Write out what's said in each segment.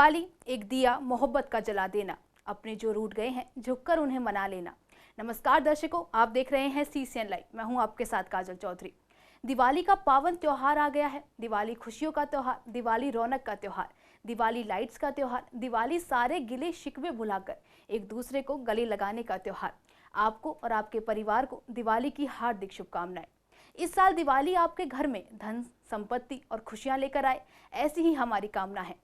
दिवाली एक दिया मोहब्बत का जला देना, अपने जो रूठ गए हैं झुककर उन्हें मना लेना। नमस्कार दर्शकों, आप देख रहे हैं CCN लाइव। मैं हूं आपके साथ काजल चौधरी। दिवाली का पावन त्योहार आ गया है। दिवाली खुशियों का त्योहार, दिवाली रौनक का त्योहार, दिवाली लाइट्स का त्योहार, दिवाली सारे गिले शिकवे भुलाकर एक दूसरे को गले लगाने का त्योहार। आपको और आपके परिवार को दिवाली की हार्दिक शुभकामनाएं। इस साल दिवाली आपके घर में धन, संपत्ति और खुशियां लेकर आए, ऐसी ही हमारी कामना है।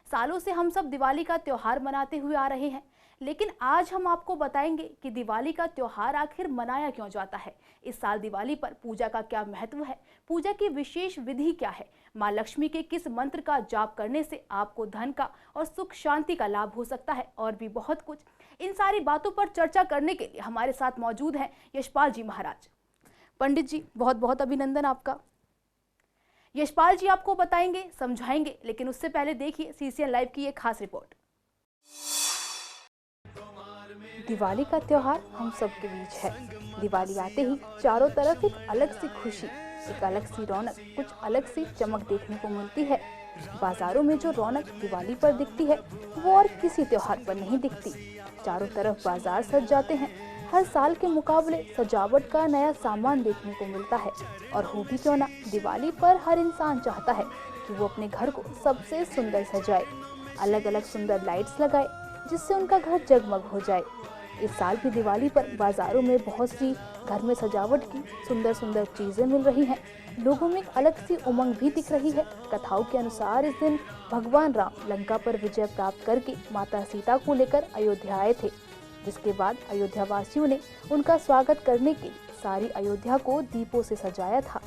सालों से हम सब दिवाली का त्योहार मनाते हुए आ रहे हैं, लेकिन आज हम आपको बताएंगे कि दिवाली का त्योहार आखिर मनाया क्यों जाता है। इस साल दिवाली पर पूजा का क्या महत्व है, पूजा की विशेष विधि क्या है, माँ लक्ष्मी के किस मंत्र का जाप करने से आपको धन का और सुख शांति का लाभ हो सकता है, और भी बहुत कुछ। इन सारी बातों पर चर्चा करने के लिए हमारे साथ मौजूद हैं यशपाल जी महाराज। पंडित जी, बहुत बहुत अभिनंदन आपका। यशपाल जी आपको बताएंगे, समझाएंगे, लेकिन उससे पहले देखिए CCN लाइव की एक खास रिपोर्ट। दिवाली का त्योहार हम सबके बीच है। दिवाली आते ही चारों तरफ एक अलग सी खुशी, एक अलग सी रौनक, कुछ अलग सी चमक देखने को मिलती है। बाजारों में जो रौनक दिवाली पर दिखती है वो और किसी त्योहार पर नहीं दिखती। चारों तरफ बाजार सज जाते हैं। हर साल के मुकाबले सजावट का नया सामान देखने को मिलता है। और हो भी क्यों ना, दिवाली पर हर इंसान चाहता है कि वो अपने घर को सबसे सुंदर सजाए, अलग अलग सुंदर लाइट्स लगाए जिससे उनका घर जगमग हो जाए। इस साल भी दिवाली पर बाजारों में बहुत सी घर में सजावट की सुंदर सुंदर चीजें मिल रही हैं। लोगों में एक अलग सी उमंग भी दिख रही है। कथाओं के अनुसार इस दिन भगवान राम लंका पर विजय प्राप्त करके माता सीता को लेकर अयोध्या आए थे, जिसके बाद अयोध्या वासियों ने उनका स्वागत करने के लिए सारी अयोध्या को दीपों से सजाया था।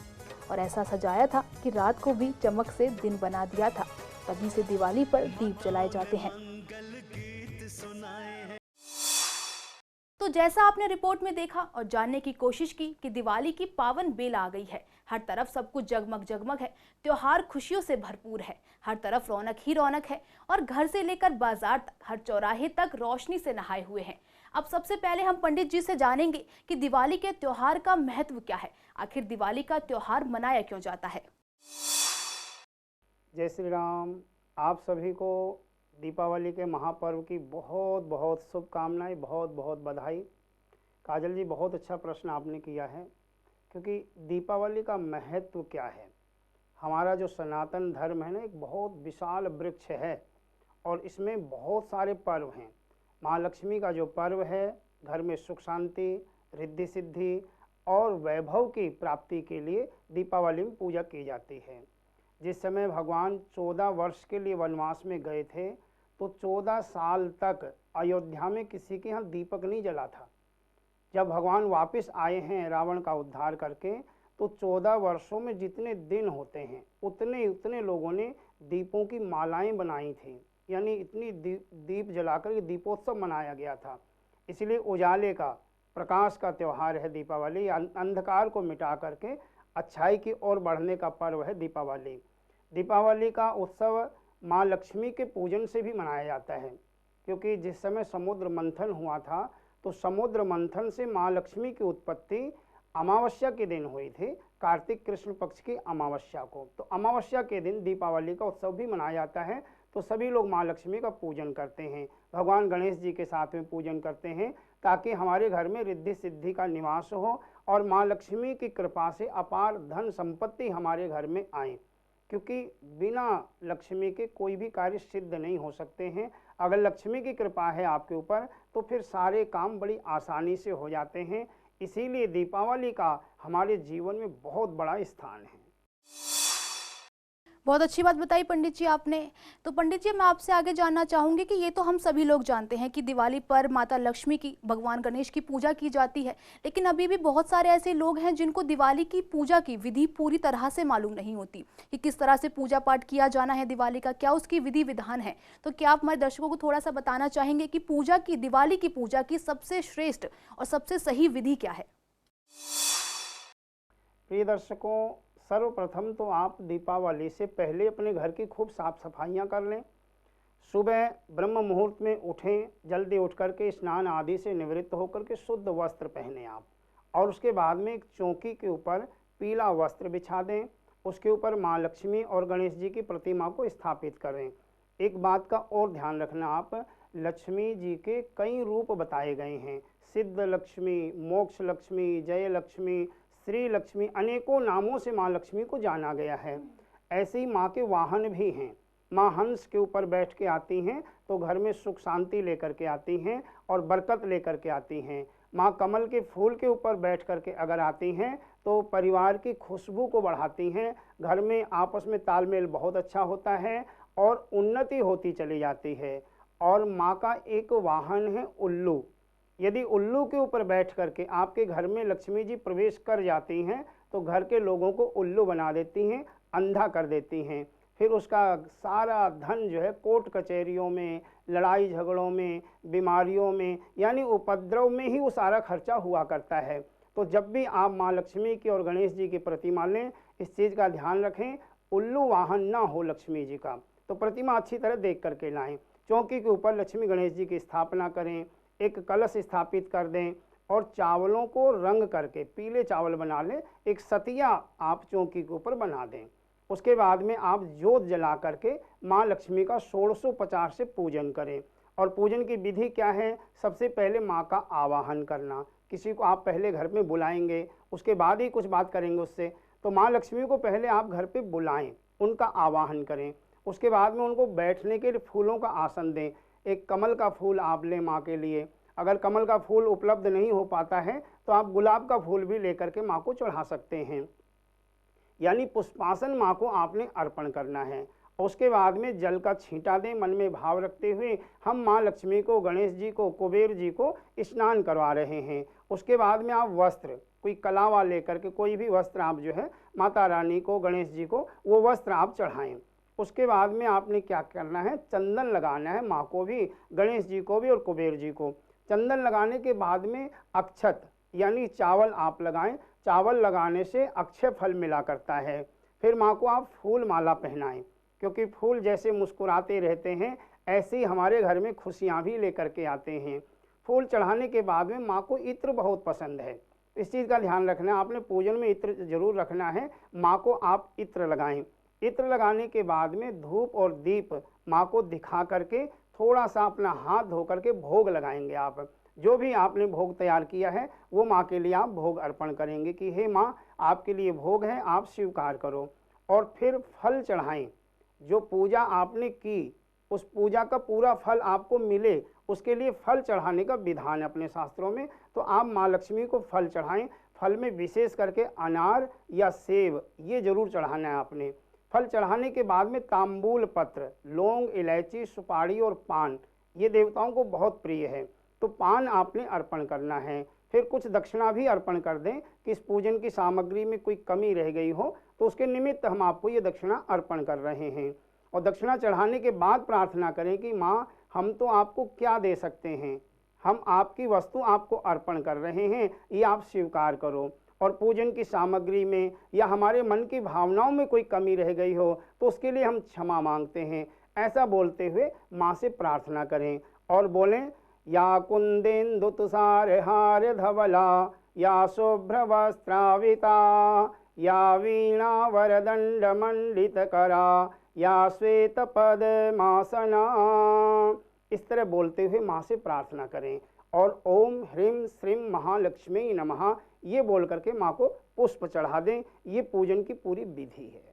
और ऐसा सजाया था कि रात को भी चमक से दिन बना दिया था। तभी से दिवाली पर दीप जलाए जाते हैं। तो जैसा आपने रिपोर्ट में देखा और जानने की कोशिश की कि दिवाली की पावन बेल आ गई है। हर तरफ सब कुछ जगमग जगमग है। त्योहार खुशियों से भरपूर है। हर तरफ रौनक ही रौनक है और घर से लेकर बाजार तक, हर चौराहे तक रोशनी से नहाए हुए हैं। अब सबसे पहले हम पंडित जी से जानेंगे कि दिवाली के त्योहार का महत्व क्या है। आखिर दिवाली का त्योहार मनाया क्यों जाता है। जय श्री राम। आप सभी को दीपावली के महापर्व की बहुत बहुत शुभकामनाएं, बहुत बहुत बधाई। काजल जी, बहुत अच्छा प्रश्न आपने किया है, क्योंकि दीपावली का महत्व क्या है। हमारा जो सनातन धर्म है ना, एक बहुत विशाल वृक्ष है और इसमें बहुत सारे पर्व हैं। माँ लक्ष्मी का जो पर्व है, घर में सुख शांति, रिद्धि सिद्धि और वैभव की प्राप्ति के लिए दीपावली में पूजा की जाती है। जिस समय भगवान 14 वर्ष के लिए वनवास में गए थे, तो 14 साल तक अयोध्या में किसी के यहाँ दीपक नहीं जला था। जब भगवान वापस आए हैं रावण का उद्धार करके, तो 14 वर्षों में जितने दिन होते हैं उतने उतने लोगों ने दीपों की मालाएं बनाई थी, यानी इतनी दीप जलाकर दीपोत्सव मनाया गया था। इसलिए उजाले का, प्रकाश का त्यौहार है दीपावली। अंधकार को मिटा करके अच्छाई की ओर बढ़ने का पर्व है दीपावली। दीपावली का उत्सव माँ लक्ष्मी के पूजन से भी मनाया जाता है, क्योंकि जिस समय समुद्र मंथन हुआ था, तो समुद्र मंथन से माँ लक्ष्मी की उत्पत्ति अमावस्या के दिन हुई थी, कार्तिक कृष्ण पक्ष की अमावस्या को। तो अमावस्या के दिन दीपावली का उत्सव भी मनाया जाता है। तो सभी लोग माँ लक्ष्मी का पूजन करते हैं, भगवान गणेश जी के साथ में पूजन करते हैं, ताकि हमारे घर में रिद्धि सिद्धि का निवास हो और माँ लक्ष्मी की कृपा से अपार धन संपत्ति हमारे घर में आए। क्योंकि बिना लक्ष्मी के कोई भी कार्य सिद्ध नहीं हो सकते हैं। अगर लक्ष्मी की कृपा है आपके ऊपर, तो फिर सारे काम बड़ी आसानी से हो जाते हैं। इसीलिए दीपावली का हमारे जीवन में बहुत बड़ा स्थान है। बहुत अच्छी बात बताई पंडित जी आपने। तो पंडित जी, मैं आपसे आगे जानना चाहूंगी कि ये तो हम सभी लोग जानते हैं कि दिवाली पर माता लक्ष्मी की, भगवान गणेश की पूजा की जाती है, लेकिन अभी भी बहुत सारे ऐसे लोग हैं जिनको दिवाली की पूजा की विधि पूरी तरह से मालूम नहीं होती कि किस तरह से पूजा पाठ किया जाना है दिवाली का, क्या उसकी विधि विधान है। तो क्या आप हमारे दर्शकों को थोड़ा सा बताना चाहेंगे कि पूजा की, दिवाली की पूजा की सबसे श्रेष्ठ और सबसे सही विधि क्या है। प्रिय दर्शकों, सर्वप्रथम तो आप दीपावली से पहले अपने घर की खूब साफ सफाइयाँ कर लें। सुबह ब्रह्म मुहूर्त में उठें, जल्दी उठ करके स्नान आदि से निवृत्त होकर के शुद्ध वस्त्र पहने आप, और उसके बाद में एक चौकी के ऊपर पीला वस्त्र बिछा दें। उसके ऊपर माँ लक्ष्मी और गणेश जी की प्रतिमा को स्थापित करें। एक बात का और ध्यान रखना आप, लक्ष्मी जी के कई रूप बताए गए हैं। सिद्ध लक्ष्मी, मोक्ष लक्ष्मी, जय लक्ष्मी, श्री लक्ष्मी, अनेकों नामों से माँ लक्ष्मी को जाना गया है। ऐसे ही माँ के वाहन भी हैं। माँ हंस के ऊपर बैठ के आती हैं तो घर में सुख शांति लेकर के आती हैं और बरकत लेकर के आती हैं। माँ कमल के फूल के ऊपर बैठ करके अगर आती हैं तो परिवार की खुशबू को बढ़ाती हैं, घर में आपस में तालमेल बहुत अच्छा होता है और उन्नति होती चली जाती है। और माँ का एक वाहन है उल्लू। यदि उल्लू के ऊपर बैठ करके आपके घर में लक्ष्मी जी प्रवेश कर जाती हैं तो घर के लोगों को उल्लू बना देती हैं, अंधा कर देती हैं। फिर उसका सारा धन जो है कोर्ट कचहरियों में, लड़ाई झगड़ों में, बीमारियों में, यानी उपद्रव में ही वो सारा खर्चा हुआ करता है। तो जब भी आप माँ लक्ष्मी की और गणेश जी की प्रतिमा लें, इस चीज़ का ध्यान रखें, उल्लू वाहन ना हो लक्ष्मी जी का। तो प्रतिमा अच्छी तरह देख करके लाएं। चौकी के ऊपर लक्ष्मी गणेश जी की स्थापना करें, एक कलश स्थापित कर दें और चावलों को रंग करके पीले चावल बना लें, एक सतिया आप चौकी के ऊपर बना दें। उसके बाद में आप जोत जला करके माँ लक्ष्मी का 1650 से पूजन करें। और पूजन की विधि क्या है? सबसे पहले माँ का आवाहन करना। किसी को आप पहले घर में बुलाएंगे, उसके बाद ही कुछ बात करेंगे उससे। तो माँ लक्ष्मी को पहले आप घर पे बुलाएं, उनका आवाहन करें। उसके बाद में उनको बैठने के लिए फूलों का आसन दें। एक कमल का फूल आप लें माँ के लिए। अगर कमल का फूल उपलब्ध नहीं हो पाता है तो आप गुलाब का फूल भी लेकर के माँ को चढ़ा सकते हैं। यानी पुष्पासन माँ को आपने अर्पण करना है। उसके बाद में जल का छींटा दें, मन में भाव रखते हुए हम माँ लक्ष्मी को, गणेश जी को, कुबेर जी को स्नान करवा रहे हैं। उसके बाद में आप वस्त्र, कोई कलावा लेकर के कोई भी वस्त्र आप जो है माता रानी को, गणेश जी को वो वस्त्र आप चढ़ाएं। उसके बाद में आपने क्या करना है? चंदन लगाना है माँ को भी, गणेश जी को भी और कुबेर जी को। चंदन लगाने के बाद में अक्षत यानी चावल आप लगाएं। चावल लगाने से अक्षय फल मिला करता है। फिर माँ को आप फूल माला पहनाएं, क्योंकि फूल जैसे मुस्कुराते रहते हैं ऐसे ही हमारे घर में खुशियाँ भी लेकर के आते हैं। फूल चढ़ाने के बाद में माँ को इत्र बहुत पसंद है, इस चीज़ का ध्यान रखना है। आपने पूजन में इत्र जरूर रखना है। माँ को आप इत्र लगाएं। इत्र लगाने के बाद में धूप और दीप माँ को दिखा करके थोड़ा सा अपना हाथ धो करके भोग लगाएंगे। आप जो भी आपने भोग तैयार किया है वो माँ के लिए आप भोग अर्पण करेंगे कि हे माँ, आपके लिए भोग है, आप स्वीकार करो। और फिर फल चढ़ाएं। जो पूजा आपने की उस पूजा का पूरा फल आपको मिले, उसके लिए फल चढ़ाने का विधान है अपने शास्त्रों में। तो आप माँ लक्ष्मी को फल चढ़ाएं। फल में विशेष करके अनार या सेब ये जरूर चढ़ाना है आपने। फल चढ़ाने के बाद में तांबूल पत्र, लौंग, इलायची, सुपारी और पान, ये देवताओं को बहुत प्रिय है, तो पान आपने अर्पण करना है। फिर कुछ दक्षिणा भी अर्पण कर दें कि इस पूजन की सामग्री में कोई कमी रह गई हो तो उसके निमित्त हम आपको ये दक्षिणा अर्पण कर रहे हैं। और दक्षिणा चढ़ाने के बाद प्रार्थना करें कि माँ, हम तो आपको क्या दे सकते हैं, हम आपकी वस्तु आपको अर्पण कर रहे हैं, ये आप स्वीकार करो। और पूजन की सामग्री में या हमारे मन की भावनाओं में कोई कमी रह गई हो तो उसके लिए हम क्षमा मांगते हैं। ऐसा बोलते हुए माँ से प्रार्थना करें और बोलें, या कुंदेन्दु तुषारहार धवला, या शुभ्रवस्त्राविता, या वीणा वरदंड मंडित करा, या श्वेत पद्मासना। इस तरह बोलते हुए माँ से प्रार्थना करें और ओम ह्रीं श्रीं महालक्ष्मी नमः ये बोल करके माँ को पुष्प चढ़ा दें। ये पूजन की पूरी विधि है।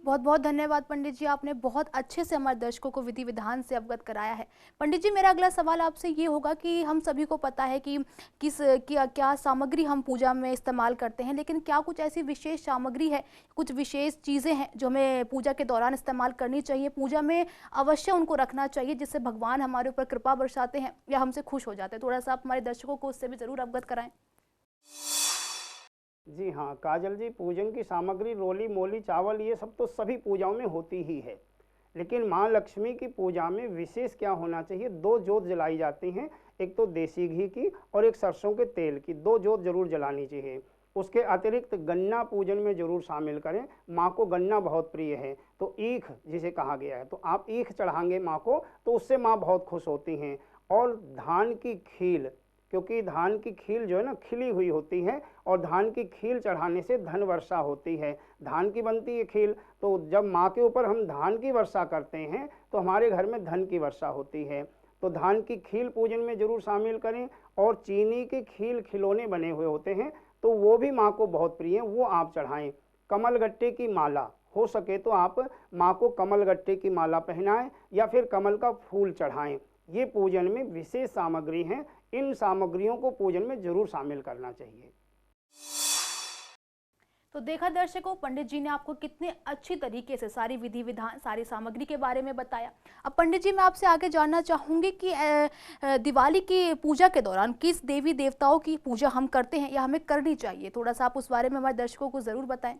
बहुत बहुत धन्यवाद पंडित जी, आपने बहुत अच्छे से हमारे दर्शकों को विधि विधान से अवगत कराया है। पंडित जी, मेरा अगला सवाल आपसे ये होगा कि हम सभी को पता है कि क्या सामग्री हम पूजा में इस्तेमाल करते हैं, लेकिन क्या कुछ ऐसी विशेष सामग्री है, कुछ विशेष चीज़ें हैं जो हमें पूजा के दौरान इस्तेमाल करनी चाहिए, पूजा में अवश्य उनको रखना चाहिए, जिससे भगवान हमारे ऊपर कृपा बरसाते हैं या हमसे खुश हो जाते हैं? थोड़ा सा आप हमारे दर्शकों को उससे भी ज़रूर अवगत कराएँ। जी हाँ काजल जी, पूजन की सामग्री रोली, मोली, चावल ये सब तो सभी पूजाओं में होती ही है, लेकिन माँ लक्ष्मी की पूजा में विशेष क्या होना चाहिए? 2 जोत जलाई जाती हैं, एक तो देसी घी की और एक सरसों के तेल की, 2 जोत जरूर जलानी चाहिए। उसके अतिरिक्त गन्ना पूजन में जरूर शामिल करें। माँ को गन्ना बहुत प्रिय है, तो ईख जिसे कहा गया है, तो आप ईख चढ़ाएंगे माँ को तो उससे माँ बहुत खुश होती हैं। और धान की खील, क्योंकि धान की खील जो है ना खिली हुई होती है और धान की खील चढ़ाने से धन वर्षा होती है। धान की बनती है खील, तो जब माँ के ऊपर हम धान की वर्षा करते हैं तो हमारे घर में धन की वर्षा होती है। तो धान की खील पूजन में जरूर शामिल करें। और चीनी की खील खिलौने बने हुए होते हैं तो वो भी माँ को बहुत प्रिय हैं, वो आप चढ़ाएं। कमल गट्टे की माला, हो सके तो आप माँ को कमल गट्टे की माला पहनाएं या फिर कमल का फूल चढ़ाएं। ये पूजन में विशेष सामग्री हैं, इन सामग्रियों को पूजन में जरूर शामिल करना चाहिए। तो देखा दर्शकों, पंडित जी ने आपको कितने अच्छी तरीके से सारी विधि विधान, सारी सामग्री के बारे में बताया। अब पंडित जी, मैं आपसे आगे जानना चाहूंगी कि दिवाली की पूजा के दौरान किस देवी देवताओं की पूजा हम करते हैं या हमें करनी चाहिए, थोड़ा सा आप उस बारे में हमारे दर्शकों को जरूर बताएं।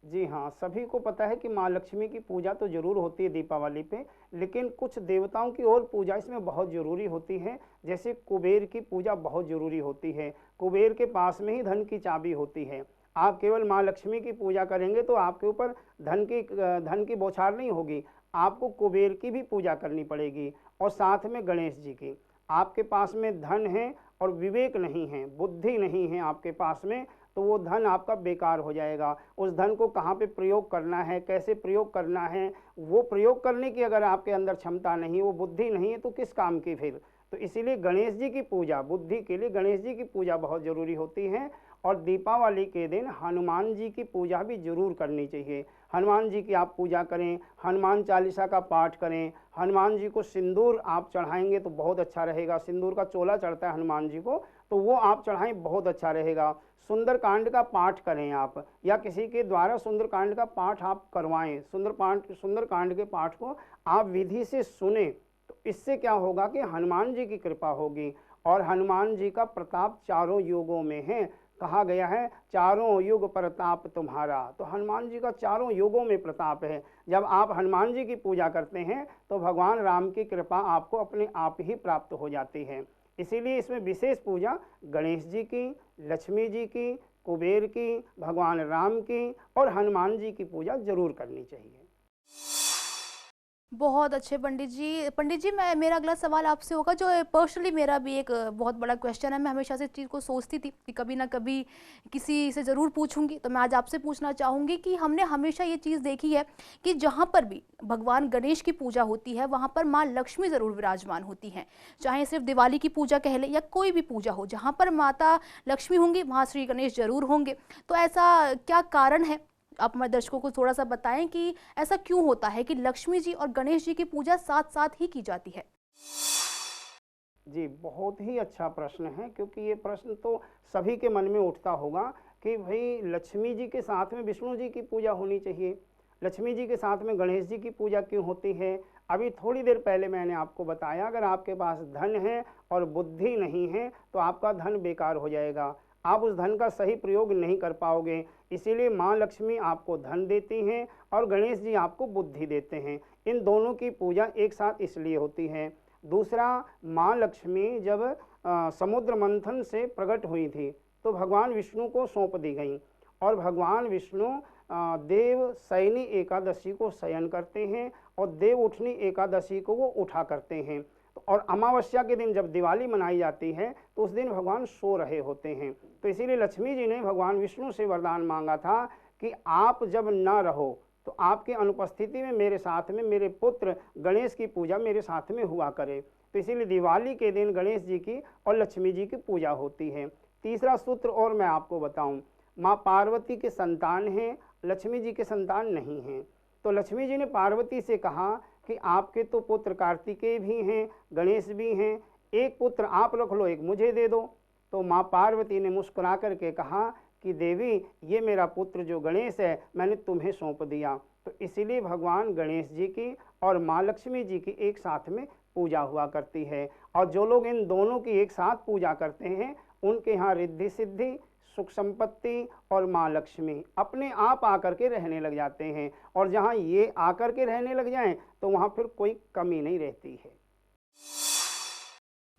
जी हाँ, सभी को पता है कि माँ लक्ष्मी की पूजा तो जरूर होती है दीपावली पे, लेकिन कुछ देवताओं की और पूजा इसमें बहुत ज़रूरी होती है। जैसे कुबेर की पूजा बहुत ज़रूरी होती है। कुबेर के पास में ही धन की चाबी होती है। आप केवल माँ लक्ष्मी की पूजा करेंगे तो आपके ऊपर धन की बौछार नहीं होगी, आपको कुबेर की भी पूजा करनी पड़ेगी और साथ में गणेश जी की। आपके पास में धन है और विवेक नहीं है, बुद्धि नहीं है आपके पास में, तो वो धन आपका बेकार हो जाएगा। उस धन को कहाँ पे प्रयोग करना है, कैसे प्रयोग करना है, वो प्रयोग करने की अगर आपके अंदर क्षमता नहीं, वो बुद्धि नहीं है, तो किस काम की फिर। तो इसीलिए गणेश जी की पूजा, बुद्धि के लिए गणेश जी की पूजा बहुत ज़रूरी होती है। और दीपावली के दिन हनुमान जी की पूजा भी जरूर करनी चाहिए। हनुमान जी की आप पूजा करें, हनुमान चालीसा का पाठ करें। हनुमान जी को सिंदूर आप चढ़ाएंगे तो बहुत अच्छा रहेगा। सिंदूर का चोला चढ़ता है हनुमान जी को, तो वो आप चढ़ाएं, बहुत अच्छा रहेगा। सुंदरकांड का पाठ करें आप, या किसी के द्वारा सुंदरकांड का पाठ आप करवाएं। सुंदरकांड के पाठ को आप विधि से सुने, तो इससे क्या होगा कि हनुमान जी की कृपा होगी। और हनुमान जी का प्रताप चारों युगों में है, कहा गया है चारों युग प्रताप तुम्हारा। तो हनुमान जी का चारों युगों में प्रताप है। जब आप हनुमान जी की पूजा करते हैं तो भगवान राम की कृपा आपको अपने आप ही प्राप्त हो जाती है। इसीलिए इसमें विशेष पूजा गणेश जी की, लक्ष्मी जी की, कुबेर की, भगवान राम की और हनुमान जी की पूजा जरूर करनी चाहिए। बहुत अच्छे पंडित जी। पंडित जी, मैं मेरा अगला सवाल आपसे होगा, जो पर्सनली मेरा भी एक बहुत बड़ा क्वेश्चन है। मैं हमेशा से इस चीज़ को सोचती थी कि कभी ना कभी किसी से ज़रूर पूछूंगी, तो मैं आज आपसे पूछना चाहूँगी कि हमने हमेशा ये चीज़ देखी है कि जहाँ पर भी भगवान गणेश की पूजा होती है वहाँ पर माँ लक्ष्मी ज़रूर विराजमान होती हैं। चाहे सिर्फ दिवाली की पूजा कह ले या कोई भी पूजा हो, जहाँ पर माता लक्ष्मी होंगी वहाँ श्री गणेश जरूर होंगे। तो ऐसा क्या कारण है, आप हमारे दर्शकों को थोड़ा सा बताएं कि ऐसा क्यों होता है कि लक्ष्मी जी और गणेश जी की पूजा साथ साथ ही की जाती है। जी, बहुत ही अच्छा प्रश्न है, क्योंकि ये प्रश्न तो सभी के मन में उठता होगा कि भाई लक्ष्मी जी के साथ में विष्णु जी की पूजा होनी चाहिए, लक्ष्मी जी के साथ में गणेश जी की पूजा क्यों होती है। अभी थोड़ी देर पहले मैंने आपको बताया, अगर आपके पास धन है और बुद्धि नहीं है तो आपका धन बेकार हो जाएगा, आप उस धन का सही प्रयोग नहीं कर पाओगे। इसीलिए माँ लक्ष्मी आपको धन देती हैं और गणेश जी आपको बुद्धि देते हैं। इन दोनों की पूजा एक साथ इसलिए होती है। दूसरा, माँ लक्ष्मी जब समुद्र मंथन से प्रकट हुई थी तो भगवान विष्णु को सौंप दी गई, और भगवान विष्णु देव शयनी एकादशी को शयन करते हैं और देव उठनी एकादशी को वो उठा करते हैं। और अमावस्या के दिन जब दिवाली मनाई जाती है तो उस दिन भगवान सो रहे होते हैं। तो इसीलिए लक्ष्मी जी ने भगवान विष्णु से वरदान मांगा था कि आप जब ना रहो तो आपकी अनुपस्थिति में मेरे साथ में मेरे पुत्र गणेश की पूजा मेरे साथ में हुआ करे। तो इसीलिए दिवाली के दिन गणेश जी की और लक्ष्मी जी की पूजा होती है। तीसरा सूत्र और मैं आपको बताऊं, माँ पार्वती के संतान हैं, लक्ष्मी जी के संतान नहीं हैं। तो लक्ष्मी जी ने पार्वती से कहा कि आपके तो पुत्र कार्तिकेय भी हैं, गणेश भी हैं, एक पुत्र आप रख लो, एक मुझे दे दो। तो माँ पार्वती ने मुस्कुरा करके कहा कि देवी, ये मेरा पुत्र जो गणेश है मैंने तुम्हें सौंप दिया। तो इसीलिए भगवान गणेश जी की और माँ लक्ष्मी जी की एक साथ में पूजा हुआ करती है। और जो लोग इन दोनों की एक साथ पूजा करते हैं उनके यहाँ रिद्धि सिद्धि, सुख संपत्ति और माँ लक्ष्मी अपने आप आकर के रहने लग जाते हैं। और जहाँ ये आकर के रहने लग जाएं तो वहाँ फिर कोई कमी नहीं रहती है।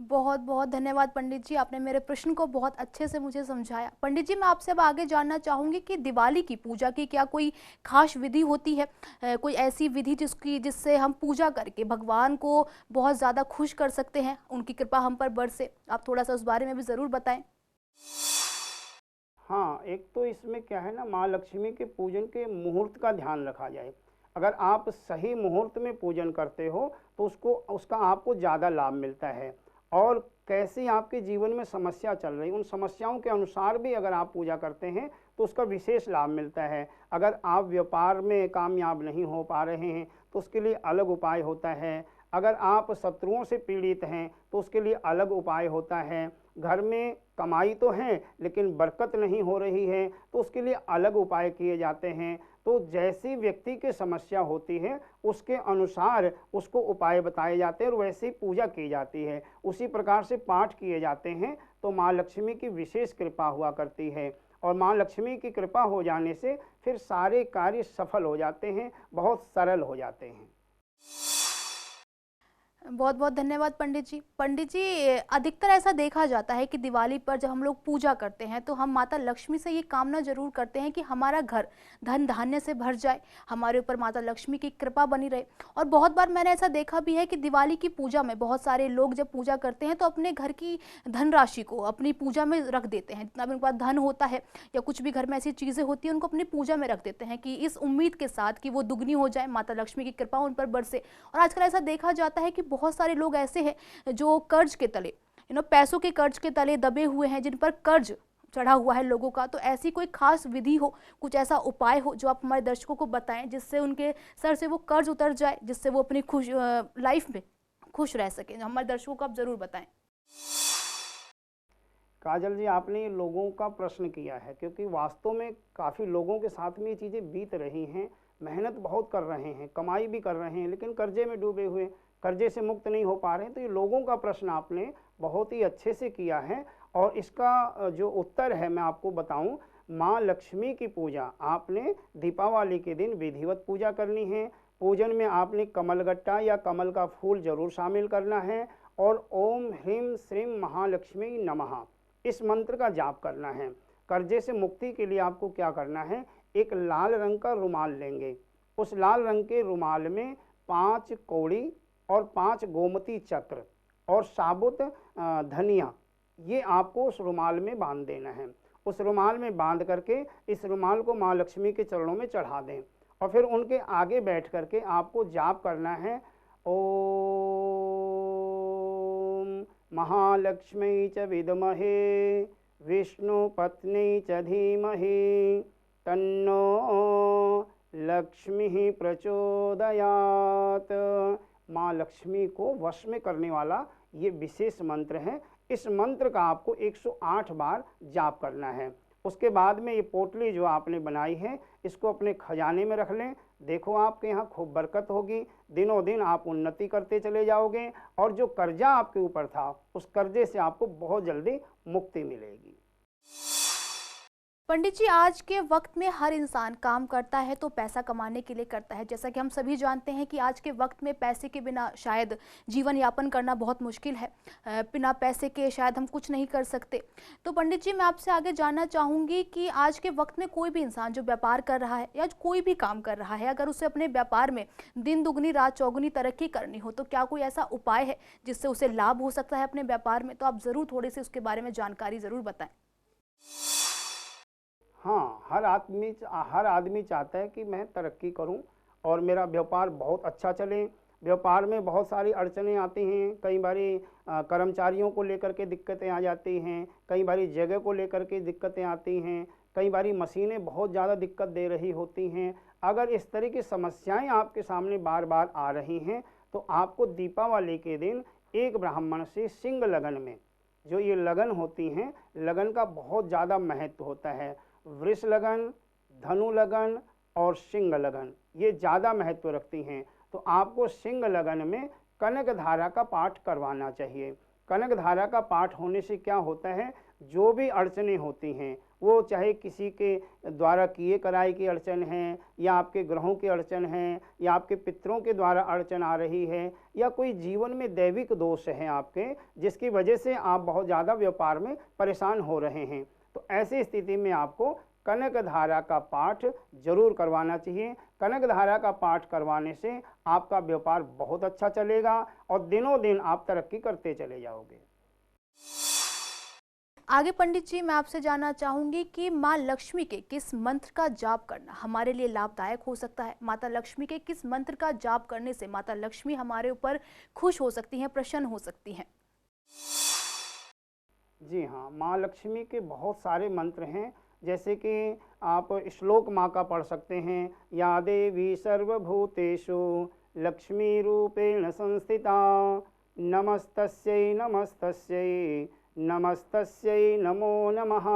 बहुत बहुत धन्यवाद पंडित जी, आपने मेरे प्रश्न को बहुत अच्छे से मुझे समझाया। पंडित जी, मैं आपसे अब आगे जानना चाहूँगी कि दिवाली की पूजा की क्या कोई खास विधि होती है? कोई ऐसी विधि जिससे हम पूजा करके भगवान को बहुत ज़्यादा खुश कर सकते हैं, उनकी कृपा हम पर बरसे? आप थोड़ा-सा उस बारे में भी ज़रूर बताएँ। हाँ, एक तो इसमें क्या है ना, माँ लक्ष्मी के पूजन के मुहूर्त का ध्यान रखा जाए। अगर आप सही मुहूर्त में पूजन करते हो तो उसको उसका आपको ज़्यादा लाभ मिलता है। और कैसी आपके जीवन में समस्या चल रही, उन समस्याओं के अनुसार भी अगर आप पूजा करते हैं तो उसका विशेष लाभ मिलता है। अगर आप व्यापार में कामयाब नहीं हो पा रहे हैं तो उसके लिए अलग उपाय होता है। अगर आप शत्रुओं से पीड़ित हैं तो उसके लिए अलग उपाय होता है। घर में कमाई तो है लेकिन बरकत नहीं हो रही है तो उसके लिए अलग उपाय किए जाते हैं। तो जैसी व्यक्ति की समस्या होती है उसके अनुसार उसको उपाय बताए जाते हैं और वैसी पूजा की जाती है। उसी प्रकार से पाठ किए जाते हैं तो माँ लक्ष्मी की विशेष कृपा हुआ करती है। और माँ लक्ष्मी की कृपा हो जाने से फिर सारे कार्य सफल हो जाते हैं, बहुत सरल हो जाते हैं। बहुत बहुत धन्यवाद पंडित जी। पंडित जी, अधिकतर ऐसा देखा जाता है कि दिवाली पर जब हम लोग पूजा करते हैं तो हम माता लक्ष्मी से ये कामना जरूर करते हैं कि हमारा घर धन धान्य से भर जाए, हमारे ऊपर माता लक्ष्मी की कृपा बनी रहे। और बहुत बार मैंने ऐसा देखा भी है कि दिवाली की पूजा में बहुत सारे लोग जब पूजा करते हैं तो अपने घर की धनराशि को अपनी पूजा में रख देते हैं। जितना भी उनके पास धन होता है या कुछ भी घर में ऐसी चीज़ें होती हैं उनको अपनी पूजा में रख देते हैं कि इस उम्मीद के साथ कि वो दुगनी हो जाए, माता लक्ष्मी की कृपा उन पर बरसे। और आजकल ऐसा देखा जाता है कि बहुत सारे लोग ऐसे हैं जो कर्ज के तले, पैसों के कर्ज के तले दबे हुए हैं, जिन पर कर्ज चढ़ा हुआ है लोगों का। तो ऐसी कोई खास विधि हो, कुछ ऐसा उपाय हो जो आप हमारे दर्शकों को बताएं जिससे उनके सर से वो कर्ज उतर जाए, जिससे वो अपनी खुश लाइफ में खुश रह सकें? हमारे दर्शकों को आप जरूर बताएं। काजल जी, आपने लोगों का प्रश्न किया है क्योंकि वास्तव में काफ़ी लोगों के साथ में ये चीज़ें बीत रही हैं। मेहनत बहुत कर रहे हैं, कमाई भी कर रहे हैं, लेकिन कर्जे में डूबे हुए, कर्जे से मुक्त नहीं हो पा रहे हैं। तो ये लोगों का प्रश्न आपने बहुत ही अच्छे से किया है। और इसका जो उत्तर है मैं आपको बताऊं, माँ लक्ष्मी की पूजा आपने दीपावली के दिन विधिवत पूजा करनी है। पूजन में आपने कमलगट्टा या कमल का फूल जरूर शामिल करना है। और ओम ह्रीम श्रीम महालक्ष्मी नमः इस मंत्र का जाप करना है। कर्जे से मुक्ति के लिए आपको क्या करना है, एक लाल रंग का रुमाल लेंगे। उस लाल रंग के रुमाल में 5 कौड़ी और 5 गोमती चक्र और साबुत धनिया, ये आपको उस रुमाल में बांध देना है। उस रुमाल में बांध करके इस रुमाल को माँ लक्ष्मी के चरणों में चढ़ा दें और फिर उनके आगे बैठ करके आपको जाप करना है। ओम महालक्ष्मी च विद्महे विष्णुपत्नी च धीमहि तन्नो लक्ष्मी प्रचोदयात। माँ लक्ष्मी को वश में करने वाला ये विशेष मंत्र है। इस मंत्र का आपको 108 बार जाप करना है। उसके बाद में ये पोटली जो आपने बनाई है इसको अपने खजाने में रख लें। देखो आपके यहाँ खूब बरकत होगी, दिनों दिन आप उन्नति करते चले जाओगे और जो कर्जा आपके ऊपर था उस कर्जे से आपको बहुत जल्दी मुक्ति मिलेगी। पंडित जी, आज के वक्त में हर इंसान काम करता है तो पैसा कमाने के लिए करता है। जैसा कि हम सभी जानते हैं कि आज के वक्त में पैसे के बिना शायद जीवन यापन करना बहुत मुश्किल है। बिना पैसे के शायद हम कुछ नहीं कर सकते। तो पंडित जी, मैं आपसे आगे जानना चाहूँगी कि आज के वक्त में कोई भी इंसान जो व्यापार कर रहा है या कोई भी काम कर रहा है, अगर उसे अपने व्यापार में दिन दुगनी रात चौगुनी तरक्की करनी हो तो क्या कोई ऐसा उपाय है जिससे उसे लाभ हो सकता है अपने व्यापार में? तो आप ज़रूर थोड़ी सी उसके बारे में जानकारी ज़रूर बताएं। हाँ, हर आदमी चाहता है कि मैं तरक्की करूं और मेरा व्यापार बहुत अच्छा चले। व्यापार में बहुत सारी अड़चनें आती हैं, कई बारी कर्मचारियों को लेकर के दिक्कतें आ जाती हैं, कई बारी जगह को लेकर के दिक्कतें आती हैं, कई बारी मशीनें बहुत ज़्यादा दिक्कत दे रही होती हैं। अगर इस तरह की समस्याएं आपके सामने बार बार आ रही हैं तो आपको दीपावली के दिन एक ब्राह्मण से सिंह लगन में, जो ये लगन होती हैं, लगन का बहुत ज़्यादा महत्व होता है। वृष लगन, धनु लगन और सिंह लगन ये ज़्यादा महत्व रखती हैं। तो आपको सिंह लगन में कनक धारा का पाठ करवाना चाहिए। कनक धारा का पाठ होने से क्या होता है, जो भी अड़चनें होती हैं, वो चाहे किसी के द्वारा किए कराए की अड़चन है, या आपके ग्रहों की अड़चन है, या आपके पितरों के द्वारा अड़चन आ रही है, या कोई जीवन में दैविक दोष हैं आपके, जिसकी वजह से आप बहुत ज़्यादा व्यापार में परेशान हो रहे हैं, तो ऐसी स्थिति में आपको कनक धारा का पाठ जरूर करवाना चाहिए। कनक धारा का पाठ करवाने से आपका व्यापार बहुत अच्छा चलेगा और दिनों दिन आप तरक्की करते चले जाओगे। आगे पंडित जी, मैं आपसे जानना चाहूंगी कि माँ लक्ष्मी के किस मंत्र का जाप करना हमारे लिए लाभदायक हो सकता है। माता लक्ष्मी के किस मंत्र का जाप करने से माता लक्ष्मी हमारे ऊपर खुश हो सकती हैं, प्रसन्न हो सकती हैं? जी हाँ, माँ लक्ष्मी के बहुत सारे मंत्र हैं, जैसे कि आप श्लोक माँ का पढ़ सकते हैं। या देवी सर्वभूतेषु लक्ष्मी रूपेण संस्थिता नमस्तस्यै नमस्तस्यै नमस्तस्यै नमो नमः।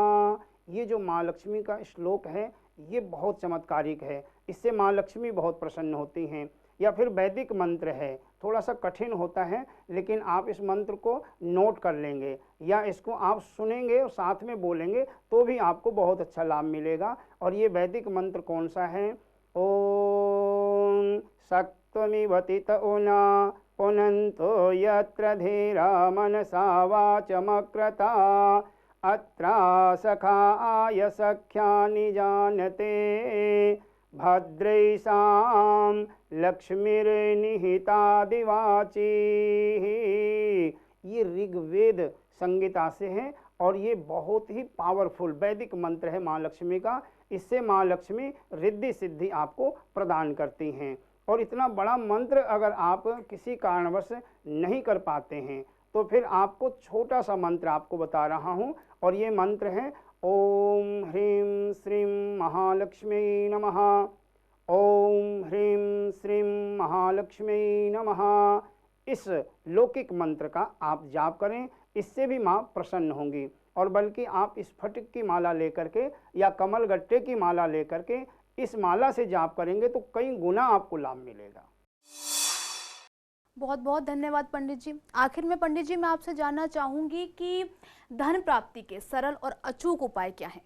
ये जो माँ लक्ष्मी का श्लोक है ये बहुत चमत्कारिक है, इससे माँ लक्ष्मी बहुत प्रसन्न होती हैं। या फिर वैदिक मंत्र है, थोड़ा सा कठिन होता है, लेकिन आप इस मंत्र को नोट कर लेंगे या इसको आप सुनेंगे और साथ में बोलेंगे तो भी आपको बहुत अच्छा लाभ मिलेगा। और ये वैदिक मंत्र कौन सा है? ओम सक्त्वमिवतित उना पुनन्तो यत्र धीरा मनसा वाचमक्रता अत्रा सखा आय सख्यानि जानते भद्रैषां लक्ष्मीर्निहिता दिवाची। ये ऋग्वेद संहिता से है और ये बहुत ही पावरफुल वैदिक मंत्र है माँ लक्ष्मी का। इससे माँ लक्ष्मी रिद्धि सिद्धि आपको प्रदान करती हैं। और इतना बड़ा मंत्र अगर आप किसी कारणवश नहीं कर पाते हैं तो फिर आपको छोटा सा मंत्र आपको बता रहा हूँ, और ये मंत्र है ओम ह्रीं श्रीं महालक्ष्मी नमः। ओम ह्रीं श्रीं महालक्ष्मी नमः। इस लौकिक मंत्र का आप जाप करें, इससे भी माँ प्रसन्न होंगी। और बल्कि आप स्फटिक की माला लेकर के या कमल गट्टे की माला लेकर के इस माला से जाप करेंगे तो कई गुना आपको लाभ मिलेगा। बहुत बहुत धन्यवाद पंडित जी। आखिर में पंडित जी, मैं आपसे जानना चाहूंगी कि धन प्राप्ति के सरल और अचूक उपाय क्या हैं?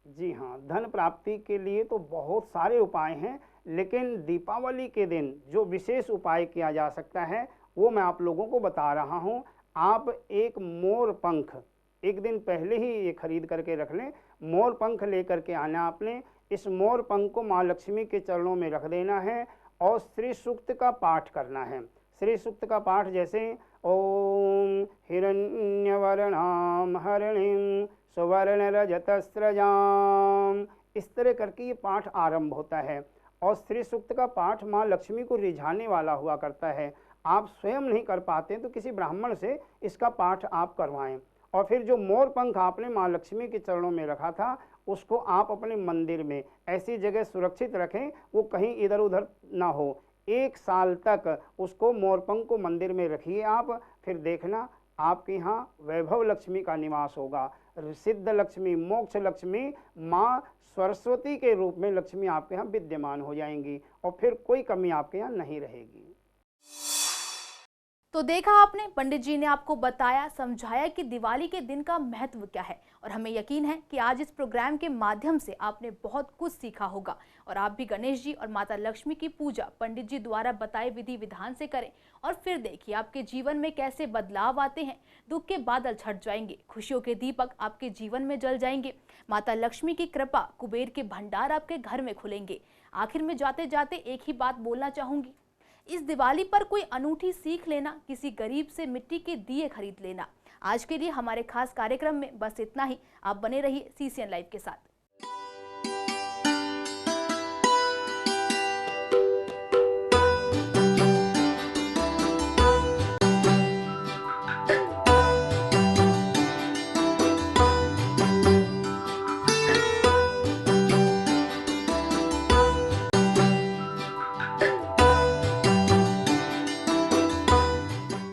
जी हाँ, धन प्राप्ति के लिए तो बहुत सारे उपाय हैं, लेकिन दीपावली के दिन जो विशेष उपाय किया जा सकता है वो मैं आप लोगों को बता रहा हूँ। आप एक मोर पंख एक दिन पहले ही ये खरीद करके रख लें। मोर पंख लेकर के आना आपने। इस मोर पंख को माँ लक्ष्मी के चरणों में रख देना है और श्री सूक्त का पाठ करना है। श्री सूक्त का पाठ जैसे ओम हिरण्यवर्णाम हरिणीं सुवर्ण रजतस्रजाम, इस तरह करके ये पाठ आरंभ होता है। और श्री सूक्त का पाठ माँ लक्ष्मी को रिझाने वाला हुआ करता है। आप स्वयं नहीं कर पाते तो किसी ब्राह्मण से इसका पाठ आप करवाएं। और फिर जो मोर पंख आपने माँ लक्ष्मी के चरणों में रखा था उसको आप अपने मंदिर में ऐसी जगह सुरक्षित रखें, वो कहीं इधर उधर ना हो। 1 साल तक उसको मोर पंख को मंदिर में रखिए आप। फिर देखना आपके यहाँ वैभव लक्ष्मी का निवास होगा। सिद्ध लक्ष्मी, मोक्ष लक्ष्मी, माँ सरस्वती के रूप में लक्ष्मी आपके यहाँ विद्यमान हो जाएंगी और फिर कोई कमी आपके यहाँ नहीं रहेगी। तो देखा आपने, पंडित जी ने आपको बताया, समझाया कि दिवाली के दिन का महत्व क्या है। और हमें यकीन है कि आज इस प्रोग्राम के माध्यम से आपने बहुत कुछ सीखा होगा और आप भी गणेश जी और माता लक्ष्मी की पूजा पंडित जी द्वारा बताए विधि विधान से करें और फिर देखिए आपके जीवन में कैसे बदलाव आते हैं। दुख के बादल छट जाएंगे, खुशियों के दीपक आपके जीवन में जल जाएंगे। माता लक्ष्मी की कृपा, कुबेर के भंडार आपके घर में खुलेंगे। आखिर में जाते जाते एक ही बात बोलना चाहूंगी, इस दिवाली पर कोई अनूठी सीख लेना, किसी गरीब से मिट्टी के दिए खरीद लेना। आज के लिए हमारे खास कार्यक्रम में बस इतना ही। आप बने रहिए CCN लाइव के साथ।